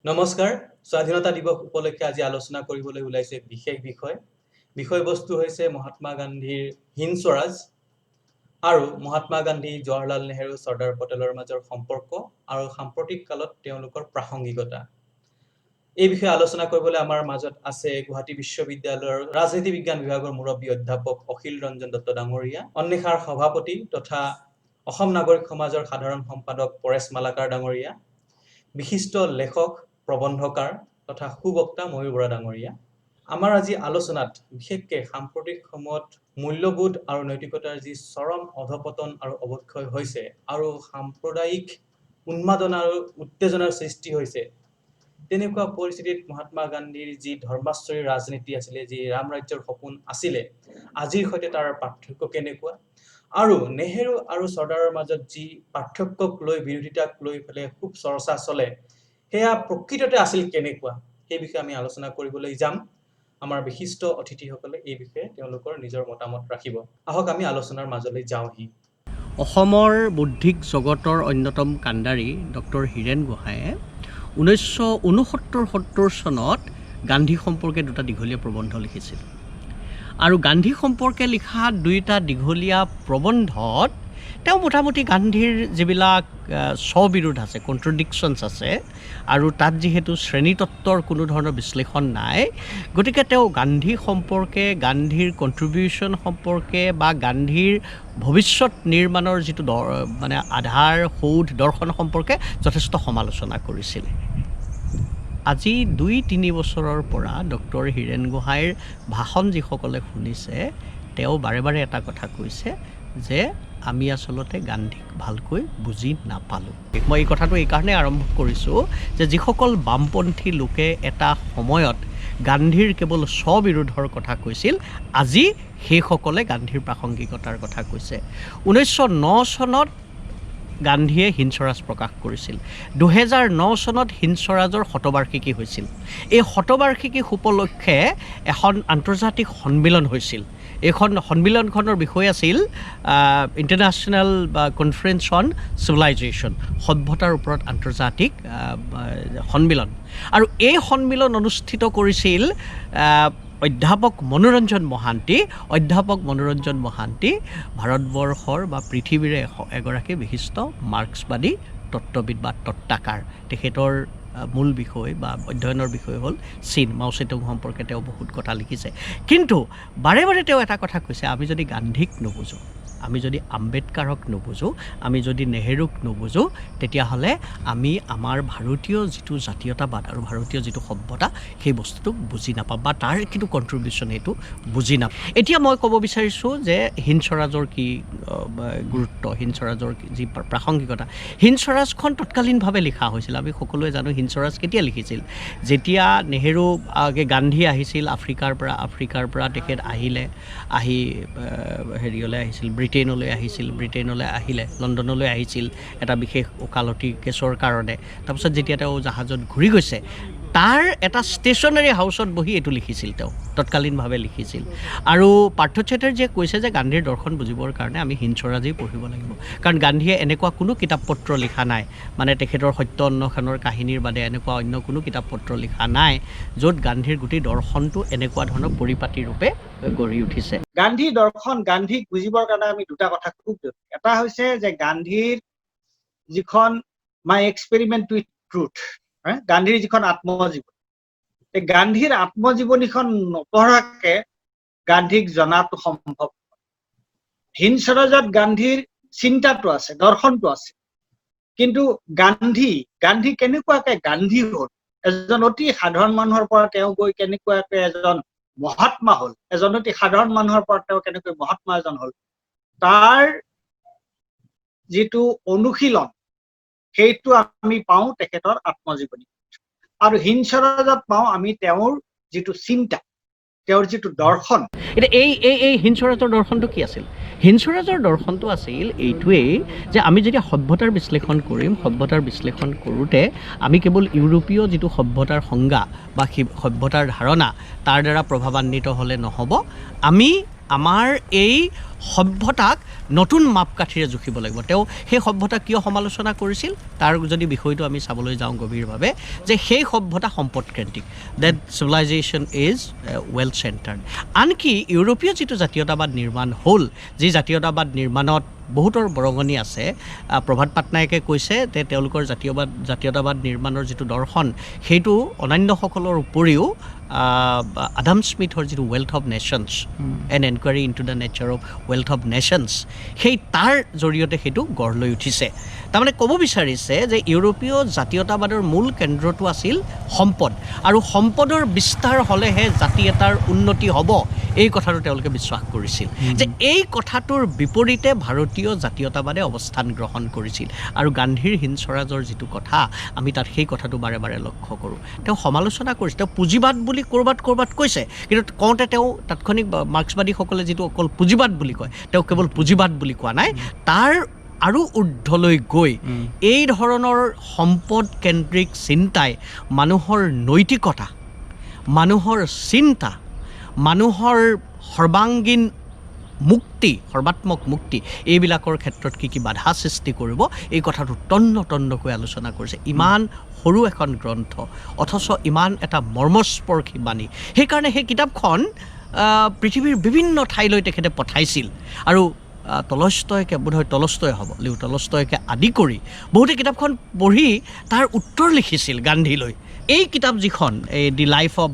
নমস্কাৰ স্বাধীনতা দিৱস উপলক্ষে আজি আলোচনা কৰিবলৈ ওলাইছে বিশেষ বিষয়বস্তু হৈছে মহাত্মা গান্ধীৰ হিন্দ স্বৰাজ আৰু মহাত্মা গান্ধী জৱাহৰলাল নেহেৰু চৰ্দাৰ পটেলৰ মাজৰ সম্পৰ্ক আৰু সাম্প্ৰতিক কালত তেওঁলোকৰ প্ৰাসংগিকতা এই বিষয়ে আলোচনা কৰিবলৈ আমাৰ মাজত আছে গুৱাহাটী বিশ্ববিদ্যালয়ৰ ৰাজনীতি বিজ্ঞান বিভাগৰ মুৰব্বী অধ্যাপক অখিল ৰঞ্জন দত্ত ডাঙৰীয়া অন্বেষাৰ সভাপতি তথা অসম নাগৰিক সমাজৰ সাধাৰণ সম্পাদক পৰেশ মালাকাৰ ডাঙৰীয়া বিশিষ্ট লেখক প্ৰবন্ধকাৰ তথা সুবক্তা ময়ূৰ বৰা ডাঙৰীয়া আমাৰ আজি আলোচনাত বিশেষকৈ সাম্প্ৰতিক সময়ত মূল্যবোধ আৰু নৈতিকতাৰ যি চৰম অধপতন আৰু অৱক্ষয় হৈছে আৰু সাম্প্ৰদায়িক উন্মাদনা আৰু উত্তেজনাৰ সৃষ্টি হৈছে তেনেকুৱা পৰিস্থিতিত মহাত্মা গান্ধীৰ যি ধৰ্মাশ্বৰী ৰাজনীতি আছিলে যি ৰাম ৰাজ্যৰ সপোন আছিলে আজিৰ সৈতে তাৰ পাৰ্থক্য কেনেকুৱা আৰু নেহেৰু আৰু চৰ্দাৰৰ মাজত যি পাৰ্থক্যক লৈ বিৰোধিতাক লৈ পেলাই খুব চৰ্চা চলে সেয়া প্ৰকৃততে আছিল কেনেকুৱা এই বিষয়ে আমি আলোচনা কৰিবলৈ যাম আমাৰ বিশিষ্ট অতিথিসকলে এই বিষয়ে তেওঁলোকৰ নিজৰ মতামত ৰাখিব আহক আমি আলোচনাৰ মাজলৈ যাওঁহি অসমৰ বৌদ্ধিক জগতৰ অন্যতম কাণ্ডাৰী ডক্টৰ হীৰেণ গোহাঁয়ে 1969-70 চনত গান্ধী সম্পৰ্কে দুটা দীঘলীয়া প্ৰবন্ধ লিখিছিল আৰু গান্ধী সম্পৰ্কে লিখা দুইটা দীঘলীয়া প্ৰবন্ধত তেওঁ মোটামুটি গান্ধীৰ যিবিলাক স্ববিৰোধ আছে কণ্ট্ৰডিকশ্যনছ আছে আৰু তাত যিহেতু শ্ৰেণীতত্বৰ কোনো ধৰণৰ বিশ্লেষণ নাই গতিকে তেওঁ গান্ধী সম্পৰ্কে গান্ধীৰ কণ্ট্ৰিবিউশ্যন সম্পৰ্কে বা গান্ধীৰ ভৱিষ্যত নিৰ্মাণৰ যিটো মানে আধাৰ সৌধ দৰ্শন সম্পৰ্কে যথেষ্ট সমালোচনা কৰিছিল আজি 2-3 বছৰৰ পৰা ডক্টৰ হীৰেণ গোহাঁইৰ ভাষণ যিসকলে শুনিছে তেওঁ বাৰে বাৰে এটা কথা কৈছে যে আমি আচলতে গান্ধীক ভালকৈ বুজি নাপালোঁ মই এই কথাটো এইকাৰণে আৰম্ভ কৰিছোঁ যে যিসকল বামপন্থী লোকে এটা সময়ত গান্ধীৰ কেৱল স্ববিৰোধৰ কথা কৈছিল আজি সেইসকলে গান্ধীৰ প্ৰাসংগিকতাৰ কথা কৈছে 1909 চনত গান্ধীয়ে হিন্দ স্বৰাজ প্ৰকাশ কৰিছিল 2009 চনত হিন্দ স্বৰাজৰ শতবাৰ্ষিকী হৈছিল এই শতবাৰ্ষিকী উপলক্ষে এখন আন্তৰ্জাতিক সন্মিলন হৈছিল এইখন সন্মিলনখনৰ বিষয় আছিল ইণ্টাৰনেশ্যনেল কনফাৰেন্স অন চিভিলাইজেশ্যন সভ্যতাৰ ওপৰত আন্তৰ্জাতিক সন্মিলন আৰু এই সন্মিলন অনুষ্ঠিত কৰিছিল অধ্যাপক মনোৰঞ্জন মহান্তি ভাৰতবৰ্ষৰ বা পৃথিৱীৰে এগৰাকী বিশিষ্ট মাৰ্ক্সবাদী তত্ত্ববিদ বা তত্ত্বাকাৰ তেখেতৰ মূল বিষয় বা অধ্যয়নৰ বিষয় হ'ল চীন মাও চেতুং সম্পৰ্কে তেওঁ বহুত কথা লিখিছে কিন্তু বাৰে বাৰে তেওঁ এটা কথা কৈছে আমি যদি গান্ধীক নুবুজোঁ আমি যদি আম্বেদকাৰক নুবুজোঁ আমি যদি নেহেৰুক নুবুজোঁ তেতিয়াহ'লে আমি আমাৰ ভাৰতীয় যিটো জাতীয়তাবাদ আৰু ভাৰতীয় যিটো সভ্যতা সেই বস্তুটোক বুজি নাপাম বা তাৰ কিন্তু কণ্ট্ৰিবিউশ্যন সেইটো বুজি নাপাম এতিয়া মই ক'ব বিচাৰিছোঁ যে হিন্দ স্বৰাজৰ কি গুৰুত্ব হিন্দ স্বৰাজৰ যি প্ৰাসংগিকতা হিন্দ স্বৰাজখন তৎকালীনভাৱে লিখা হৈছিল আমি সকলোৱে জানো হিন্দ স্বৰাজ কেতিয়া লিখিছিল যেতিয়া নেহেৰু গান্ধী আহিছিল আফ্ৰিকাৰ পৰা তেখেত আহি হেৰিয়লৈ আহিছিল ব্ৰিটেইনলৈ আহিলে লণ্ডনলৈ আহিছিল এটা বিশেষ ওকালতি কেছৰ কাৰণে তাৰপিছত যেতিয়া তেওঁ জাহাজত ঘূৰি গৈছে তাৰ এটা ষ্টেচনাৰী হাউচত বহি এইটো লিখিছিল তেওঁ তৎকালীনভাৱে লিখিছিল আৰু পাৰ্থ চেটাৰ্জীয়ে কৈছে যে গান্ধীৰ দৰ্শন বুজিবৰ কাৰণে আমি হিন্দ স্বৰাজেই পঢ়িব লাগিব কাৰণ গান্ধীয়ে এনেকুৱা কোনো কিতাপ পত্ৰ লিখা নাই মানে তেখেতৰ সত্য অন্বেষণৰ কাহিনীৰ বাদে এনেকুৱা অন্য কোনো কিতাপ পত্ৰ লিখা নাই য'ত গান্ধীৰ গোটেই দৰ্শনটো এনেকুৱা ধৰণৰ পৰিপাটি ৰূপে গঢ়ি উঠিছে গান্ধীৰ দৰ্শন গান্ধীক বুজিবৰ কাৰণে আমি দুটা কথা খুব জৰুৰী এটা হৈছে যে গান্ধীৰ যিখন মাই এক্সপেৰিমেণ্ট উইথ ট্ৰুথ গান্ধীৰ যিখন আত্মজীৱনী এই গান্ধীৰ আত্মজীৱনীখন নপঢ়াকে গান্ধীক জনাটো সম্ভৱ হিন্দ স্বৰাজত গান্ধীৰ চিন্তাটো আছে দৰ্শনটো আছে কিন্তু গান্ধী কেনেকুৱাকে গান্ধী হ'ল এজন অতি সাধাৰণ মানুহৰ পৰা তেওঁ গৈ কেনেকুৱাকে এজন মহাত্মা হ'ল এজন অতি সাধাৰণ মানুহৰ পৰা তেওঁ কেনেকৈ মহাত্মা এজন হ'ল তাৰ যিটো অনুশীলন সেইটো আমি পাওঁ তেখেতৰ আত্মজীৱনী আৰু হিন্দ স্বৰাজত পাওঁ আমি তেওঁৰ যিটো চিন্তা তেওঁৰ যিটো দৰ্শন এতিয়া এই হিন্দ স্বৰাজৰ দৰ্শনটো কি আছিল হিন্দ স্বৰাজৰ দৰ্শনটো আছিল এইটোৱেই যে আমি যেতিয়া সভ্যতাৰ বিশ্লেষণ কৰিম সভ্যতাৰ বিশ্লেষণ কৰোঁতে আমি কেৱল ইউৰোপীয় যিটো সভ্যতাৰ সংজ্ঞা বা সভ্যতাৰ ধাৰণা তাৰ দ্বাৰা প্ৰভাৱান্বিত হ'লে নহ'ব আমি আমাৰ এই সভ্যতাক নতুন মাপকাঠিৰে জুখিব লাগিব তেওঁ সেই সভ্যতা কিয় সমালোচনা কৰিছিল তাৰ যদি বিষয়টো আমি চাবলৈ যাওঁ গভীৰভাৱে যে সেই সভ্যতা সম্পদকেন্দ্ৰিক that civilization is well centred আনকি ইউৰোপীয় যিটো জাতীয়তাবাদ নিৰ্মাণ হ'ল যি জাতীয়তাবাদ নিৰ্মাণত বহুতৰ বৰঙণি আছে প্ৰভাত পাটনায়কে কৈছে যে তেওঁলোকৰ জাতীয়তাবাদ নিৰ্মাণৰ যিটো দৰ্শন সেইটো অন্যান্যসকলৰ উপৰিও আডাম স্মিথৰ যিটো wealth of nations N enquiry in to the nature of wealth of nations সেই তাৰ জৰিয়তে সেইটো গঢ় লৈ উঠিছে তাৰমানে ক'ব বিচাৰিছে যে ইউৰোপীয় জাতীয়তাবাদৰ মূল কেন্দ্ৰটো আছিল সম্পদ আৰু সম্পদৰ বিস্তাৰ হ'লেহে জাতি এটাৰ উন্নতি হ'ব এই কথাটো তেওঁলোকে বিশ্বাস কৰিছিল যে এই কথাটোৰ বিপৰীতে ভাৰতীয় জাতীয়তাবাদে অৱস্থান গ্ৰহণ কৰিছিল আৰু গান্ধীৰ হিন্দ স্বৰাজৰ যিটো কথা আমি তাত সেই কথাটো বাৰে বাৰে লক্ষ্য কৰোঁ তেওঁ সমালোচনা কৰিছে তেওঁ পুঁজিবাদ বুলি ক'ৰবাত কৈছে কিন্তু কওঁতে তেওঁ তাৎক্ষণিক মাৰ্ক্সবাদীসকলে যিটো অকল পুঁজিবাদ বুলি কয় তেওঁ কেৱল পুঁজিবাদ বুলি কোৱা নাই তাৰ আৰু ঊৰ্ধলৈ গৈ এই ধৰণৰ সম্পদ কেন্দ্ৰিক চিন্তাই মানুহৰ নৈতিকতা মানুহৰ চিন্তা মানুহৰ সৰ্বাংগীন মুক্তি সৰ্বাত্মক মুক্তি এইবিলাকৰ ক্ষেত্ৰত কি বাধা সৃষ্টি কৰিব এই কথাটো তন্নকৈ আলোচনা কৰিছে ইমান সৰু এখন গ্ৰন্থ অথচ ইমান এটা মৰ্মস্পৰ্শী বাণী সেইকাৰণে সেই কিতাপখন পৃথিৱীৰ বিভিন্ন ঠাইলৈ তেখেতে পঠাইছিল আৰু টলষ্টয়কে বোধহয় টলষ্টয় হ'ব লিও টলষ্টয়কে আদি কৰি বহুতে কিতাপখন পঢ়ি তাৰ উত্তৰ লিখিছিল গান্ধীলৈ এই কিতাপ যিখন এই the life of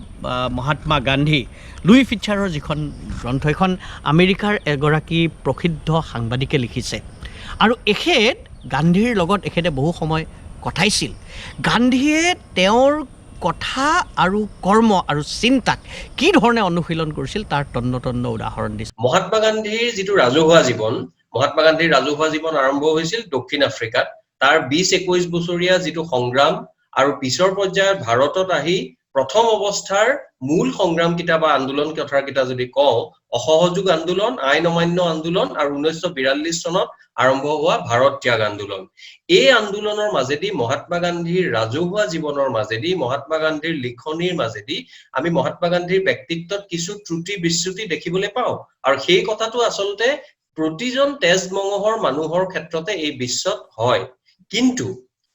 Mahatma Gandhi Louis ফিচাৰৰ যিখন গ্ৰন্থ এখন আমেৰিকাৰ এগৰাকী প্ৰসিদ্ধ সাংবাদিকে লিখিছে আৰু এখেত গান্ধীৰ লগত এখেতে বহু সময় কটাইছিল গান্ধীয়ে তেওঁৰ কথা আৰু কৰ্ম আৰু চিন্তাক কি ধৰণে অনুশীলন কৰিছিল তাৰ তন্ন উদাহৰণ দিছে মহাত্মা গান্ধীৰ যিটো ৰাজহুৱা জীৱন আৰম্ভ হৈছিল দক্ষিণ আফ্ৰিকাত তাৰ 20-21 বছৰীয়া যিটো সংগ্ৰাম আৰু পিছৰ পৰ্যায়ত ভাৰতত আহি প্ৰথম অৱস্থাৰ মূল সংগ্ৰাম কিটা বা আন্দোলন কথাৰ কিটা যদি কওঁ অসহযোগ আন্দোলন আইন অমান্য আন্দোলন আৰু 1942 চনত আৰম্ভ হোৱা ভাৰত ত্যাগ আন্দোলন এই আন্দোলনৰ মাজেদি মহাত্মা গান্ধীৰ ৰাজহুৱা জীৱনৰ মাজেদি মহাত্মা গান্ধীৰ লিখনিৰ মাজেদি আমি মহাত্মা গান্ধীৰ ব্যক্তিত্বত কিছু ত্ৰুটি বিচ্যুতি দেখিবলৈ পাওঁ আৰু সেই কথাটো আচলতে প্ৰতিজন তেজমঙহৰ মানুহৰ ক্ষেত্ৰতে এই বিশ্বত হয় কিন্তু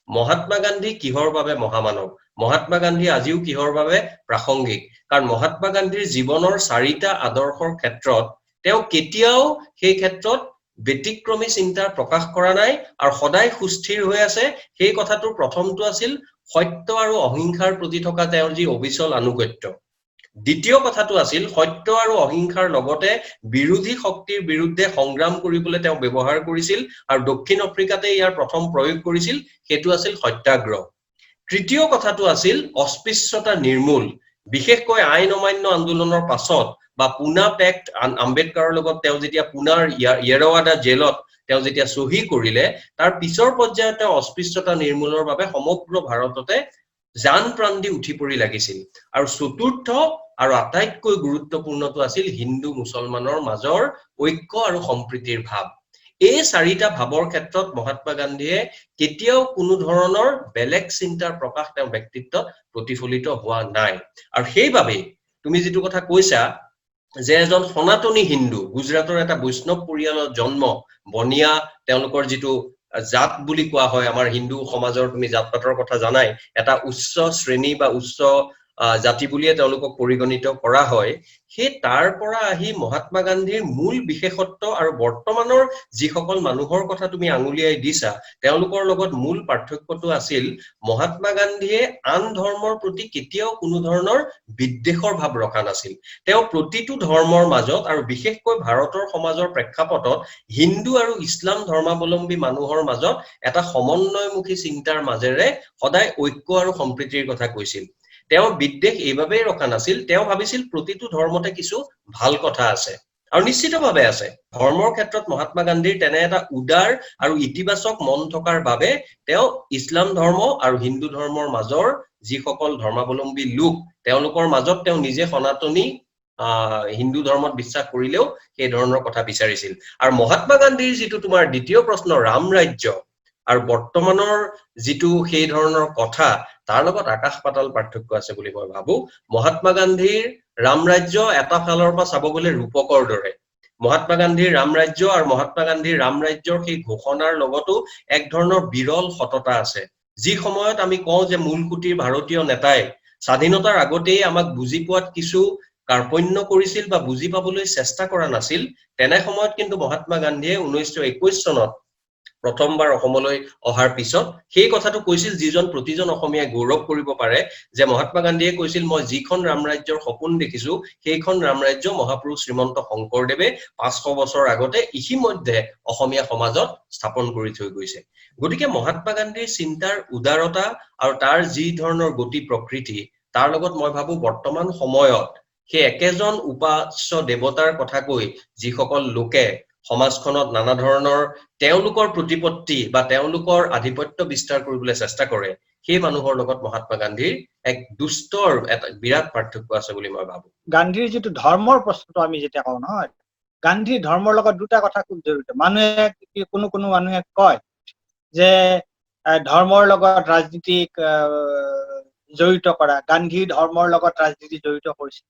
মহাত্মা গান্ধী কিহৰ বাবে মহামানৱ মহাত্মা গান্ধী আজিও কিহৰ বাবে প্ৰাসংগিক কাৰণ মহাত্মা গান্ধীৰ জীৱনৰ 4টা আদৰ্শৰ ক্ষেত্ৰত তেওঁ কেতিয়াও সেই ক্ষেত্ৰত ব্যতিক্ৰমী চিন্তা প্ৰকাশ কৰা নাই আৰু সদায় সুস্থিৰ হৈ আছে সেই কথাটোৰ প্ৰথমটো আছিল সত্য আৰু অহিংসাৰ প্ৰতি থকা তেওঁৰ যি অবিচল আনুগত্য দ্বিতীয় কথাটো আছিল সত্য আৰু অহিংসাৰ লগতে বিৰোধী শক্তিৰ বিৰুদ্ধে সংগ্ৰাম কৰিবলৈ তেওঁ ব্যৱহাৰ কৰিছিল আৰু দক্ষিণ আফ্ৰিকাতে ইয়াৰ প্ৰথম প্ৰয়োগ কৰিছিল সেইটো আছিল সত্যাগ্ৰহ তৃতীয় কথাটো আছিল অস্পৃশ্যতা নিৰ্মূল বিশেষকৈ আইন অমান্য আন্দোলনৰ পাছত বা পুনা পেক্ট আম্বেদকাৰৰ লগত তেওঁ যেতিয়া পুনাৰ য়েৰৱাডা জেলত তেওঁ যেতিয়া সহি কৰিলে তাৰ পিছৰ পৰ্যায়ত তেওঁ অস্পৃশ্যতা নিৰ্মূলৰ বাবে সমগ্ৰ ভাৰততে জান প্ৰাণ দি উঠি পৰি লাগিছিল আৰু চতুৰ্থ আৰু আটাইতকৈ গুৰুত্বপূৰ্ণটো আছিল হিন্দু মুছলমানৰ মাজৰ ঐক্য আৰু সম্প্ৰীতিৰ ভাৱ এই 4টা ভাৱৰ ক্ষেত্ৰত মহাত্মা গান্ধীয়ে কেতিয়াও কোনো ধৰণৰ বেলেগ চিন্তাৰ প্ৰকাশ তেওঁৰ ব্যক্তিত্বত প্ৰতিফলিত হোৱা নাই আৰু সেইবাবে তুমি যেটো কথা কৈছা যে এজন সনাতনী হিন্দু গুজৰাটৰ এটা বৈষ্ণৱ পৰিয়ালত জন্ম বনিয়া তেওঁলোকৰ যেটো জাত বুলি কোৱা হয় আমাৰ হিন্দু সমাজৰ তুমি জাতপাতৰ কথা জানাই এটা উচ্চ শ্ৰেণী বা উচ্চ জাতি বুলিয়ে তেওঁলোকক পৰিগণিত কৰা হয় সেই তাৰ পৰা আহি মহাত্মা গান্ধীৰ মূল বিশেষত্ব আৰু বৰ্তমানৰ যিসকল মানুহৰ কথা তুমি আঙুলিয়াই দিছা তেওঁলোকৰ লগত মূল পাৰ্থক্যটো আছিল মহাত্মা গান্ধীয়ে আন ধৰ্মৰ প্ৰতি কেতিয়াও কোনো ধৰণৰ বিদ্বেষৰ ভাৱ ৰখা নাছিল তেওঁ প্ৰতিটো ধৰ্মৰ মাজত আৰু বিশেষকৈ ভাৰতৰ সমাজৰ প্ৰেক্ষাপটত হিন্দু আৰু ইছলাম ধৰ্মাৱলম্বী মানুহৰ মাজত এটা সমন্বয়মুখী চিন্তাৰ মাজেৰে সদায় ঐক্য আৰু সম্প্ৰীতিৰ কথা কৈছিল তেওঁ বিদ্বেষ এইভাবেই ৰখা নাছিল তেওঁ ভাবিছিল প্ৰতিটো ধৰ্মতে কিছু ভাল কথা আছে আৰু নিশ্চিতভাৱে আছে ধৰ্মৰ ক্ষেত্ৰত মহাত্মা গান্ধীৰ তেনে এটা উদাৰ আৰু ইতিবাচক মন থকাৰ বাবে তেওঁ ইছলাম ধৰ্ম আৰু হিন্দু ধৰ্মৰ মাজৰ যিসকল ধৰ্মাৱলম্বী লোক তেওঁলোকৰ মাজত তেওঁ নিজে সনাতনী হিন্দু ধৰ্মত বিশ্বাস কৰিলেও সেই ধৰণৰ কথা বিচাৰিছিল আৰু মহাত্মা গান্ধীৰ যিটো তোমাৰ দ্বিতীয় প্ৰশ্ন ৰাম ৰাজ্য আৰু বৰ্তমানৰ যিটো সেই ধৰণৰ কথা তাৰ লগত আকাশ পাতাল পাৰ্থক্য আছে বুলি মই ভাবো মহাত্মা গান্ধীৰ ৰাম ৰাজ্য এটা ফালৰ পৰা চাব গলে ৰূপকৰ দৰে মহাত্মা গান্ধীৰ ৰাম ৰাজ্য আৰু মহাত্মা গান্ধীৰ ৰাম ৰাজ্যৰ সেই ঘোষণাৰ লগতো এক ধৰণৰ বিৰল সততা আছে। যি সময়ত আমি কওঁ যে মূলসুঁতিৰ ভাৰতীয় নেতাই স্বাধীনতাৰ আগতেই আমাক বুজি পোৱাত কিছু কাৰ্পণ্য কৰিছিল বা বুজি পাবলৈ চেষ্টা কৰা নাছিল, তেনে সময়ত কিন্তু মহাত্মা গান্ধীয়ে 1921 চনত প্ৰথমবাৰ অসমলৈ অহাৰ পিছত সেই কথাটো কৈছিল, যিজন প্ৰতিজন অসমীয়াই গৌৰৱ কৰিব পাৰে যে মহাত্মা গান্ধীয়ে কৈছিল, মই যিখন ৰাম ৰাজ্যৰ সপোন দেখিছো সেইখন ৰাম ৰাজ্য মহাপুৰুষ শ্ৰীমন্ত শংকৰদেৱে 500 বছৰ আগতে ইতিমধ্যে অসমীয়া সমাজত স্থাপন কৰি থৈ গৈছে। গতিকে মহাত্মা গান্ধীৰ চিন্তাৰ উদাৰতা আৰু তাৰ যি ধৰণৰ গতি প্ৰকৃতি, তাৰ লগত মই ভাবো বৰ্তমান সময়ত সেই একেজন উপাস্য দেৱতাৰ কথা কৈ যিসকল লোকে সমাজখনত নানা ধৰণৰ তেওঁলোকৰ প্ৰতিপত্তি বা তেওঁলোকৰ আধিপত্য বিস্তাৰ কৰিবলৈ চেষ্টা কৰে, সেই মানুহৰ লগত মহাত্মা গান্ধীৰ এক দুষ্টৰ এটা বিৰাট পাৰ্থক্য আছে বুলি মই ভাবো। গান্ধীৰ যিটো ধৰ্মৰ প্ৰশ্নটো আমি যেতিয়া কওঁ নহয়, গান্ধীৰ ধৰ্মৰ লগত দুটা কথা খুব জড়িত। মানুহে কোনো মানুহে কয় যে ধৰ্মৰ লগত ৰাজনীতিক জড়িত কৰা, গান্ধী ধৰ্মৰ লগত ৰাজনীতি জড়িত কৰিছিল।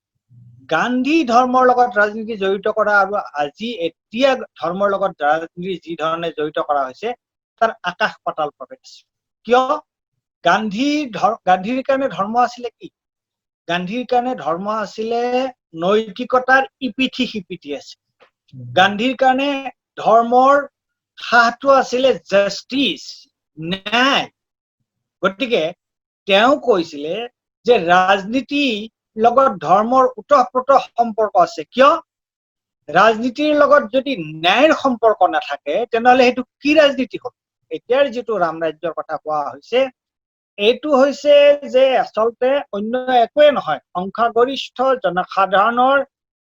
গান্ধী ধৰ্মৰ লগত ৰাজনীতি জড়িত কৰা আৰু আজি এতিয়া ধৰ্মৰ লগত ৰাজনীতি যি ধৰণে জড়িত কৰা হৈছে তাৰ আকাশ পাতাল প্ৰভেদ আছে। কিয়? গান্ধীৰ কাৰণে ধৰ্ম আছিলে কি? গান্ধীৰ কাৰণে ধৰ্ম আছিলে নৈতিকতাৰ ইপিঠি সিপিঠি আছে। গান্ধীৰ কাৰণে ধৰ্মৰ সাহটো আছিলে জাষ্টিচ, ন্যায়। গতিকে তেওঁ কৈছিলে যে ৰাজনীতি লগত ধৰ্মৰ ওতঃপ্ৰোত সম্পৰ্ক আছে। কিয়? ৰাজনীতিৰ লগত যদি ন্যায়ৰ সম্পৰ্ক নাথাকে তেনেহলে সেইটো কি ৰাজনীতি হ'ব? এতিয়াৰ যিটো ৰাম ৰাজ্যৰ কথা কোৱা হৈছে, এইটো হৈছে যে আচলতে অন্য একোৱে নহয়, সংখ্যাগৰিষ্ঠ জনসাধাৰণৰ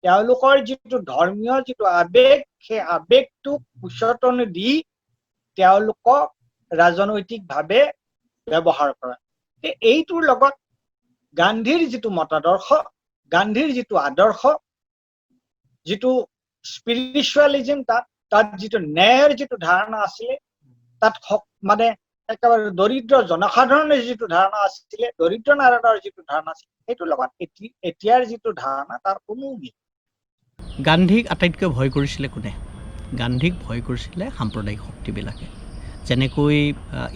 তেওঁলোকৰ যিটো ধৰ্মীয় যিটো আবেগ, সেই আবেগটোক উচতনি দি তেওঁলোকক ৰাজনৈতিকভাৱে ব্যৱহাৰ কৰা। এইটোৰ লগত গান্ধীৰ যিটো মতাদৰ্শ, গান্ধীৰ যিটো আদৰ্শ, যিটো স্পিৰিচুৱেলিজম, তাত যিটো ন্যায়ৰ যিটো ধাৰণা আছিলে, তাত মানে একেবাৰে দৰিদ্ৰ জনসাধাৰণৰ যিটো ধাৰণা আছিলে, দৰিদ্ৰ নাৰায়ণৰ যিটো ধাৰণা আছিলে, সেইটোৰ লগত এতিয়াৰ যিটো ধাৰণা তাৰ কোনো মিল। গান্ধীক আটাইতকৈ ভয় কৰিছিলে কোনে? গান্ধীক ভয় কৰিছিলে সাম্প্ৰদায়িক শক্তিবিলাকে। যেনেকৈ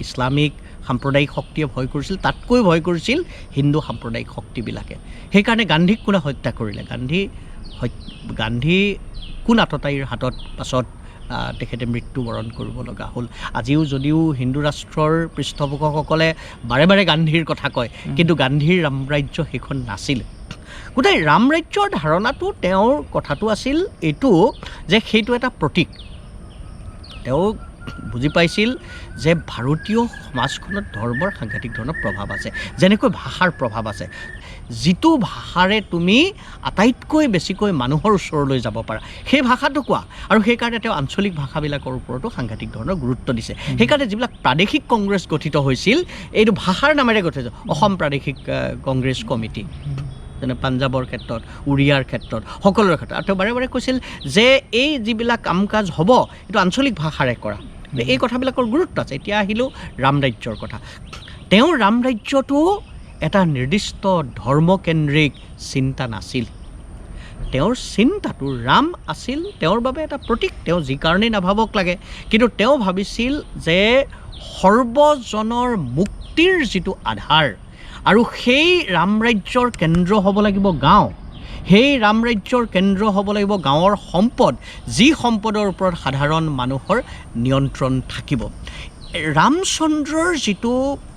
ইছলামিক সাম্প্ৰদায়িক শক্তিয়ে ভয় কৰিছিল, তাতকৈ ভয় কৰিছিল হিন্দু সাম্প্ৰদায়িক শক্তিবিলাকে। সেইকাৰণে গান্ধীক কোনে হত্যা কৰিলে? গান্ধী কোন আততায়ীৰ হাতত পাছত তেখেতে মৃত্যুবৰণ কৰিব লগা হ'ল। আজিও যদিও হিন্দু ৰাষ্ট্ৰৰ পৃষ্ঠপোষকসকলে বাৰে বাৰে গান্ধীৰ কথা কয়, কিন্তু গান্ধীৰ ৰাম ৰাজ্য সেইখন নাছিল। গোটেই ৰাম ৰাজ্যৰ ধাৰণাটো, তেওঁৰ কথাটো আছিল এইটো যে সেইটো এটা প্ৰতীক। তেওঁ বুজি পাইছিল যে ভাৰতীয় সমাজখনত ধৰ্মৰ সাংঘাতিক ধৰণৰ প্ৰভাৱ আছে, যেনেকৈ ভাষাৰ প্ৰভাৱ আছে। যিটো ভাষাৰে তুমি আটাইতকৈ বেছিকৈ মানুহৰ ওচৰলৈ যাব পাৰা, সেই ভাষাটো কোৱা। আৰু সেইকাৰণে তেওঁ আঞ্চলিক ভাষাবিলাকৰ ওপৰতো সাংঘাতিক ধৰণৰ গুৰুত্ব দিছে। সেইকাৰণে যিবিলাক প্ৰাদেশিক কংগ্ৰেছ গঠিত হৈছিল, এইটো ভাষাৰ নামেৰে গঠিত। অসম প্ৰাদেশিক কংগ্ৰেছ কমিটি, যেনে পাঞ্জাৱৰ ক্ষেত্ৰত, উৰিয়াৰ ক্ষেত্ৰত, সকলোৰে ক্ষেত্ৰত। আৰু তেওঁ বাৰে বাৰে কৈছিল যে এই যিবিলাক কাম কাজ হ'ব, এইটো আঞ্চলিক ভাষাৰে কৰা। এই কথাবিলাকৰ গুৰুত্ব আছে। এতিয়া আহিলোঁ ৰাম ৰাজ্যৰ কথা। তেওঁৰ ৰাম ৰাজ্যটো এটা নিৰ্দিষ্ট ধৰ্মকেন্দ্ৰিক চিন্তা নাছিল। তেওঁৰ চিন্তাটো, ৰাম আছিল তেওঁৰ বাবে এটা প্ৰতীক। তেওঁ যি কাৰণেই নাভাবক লাগে, কিন্তু তেওঁ ভাবিছিল যে সৰ্বজনৰ মুক্তিৰ যিটো আধাৰ, আৰু সেই ৰাম ৰাজ্যৰ কেন্দ্ৰ হ'ব লাগিব গাঁও। সেই ৰাম ৰাজ্যৰ কেন্দ্ৰ হ'ব লাগিব গাঁৱৰ সম্পদ, যি সম্পদৰ ওপৰত সাধাৰণ মানুহৰ নিয়ন্ত্ৰণ থাকিব। ৰামচন্দ্ৰৰ যিটো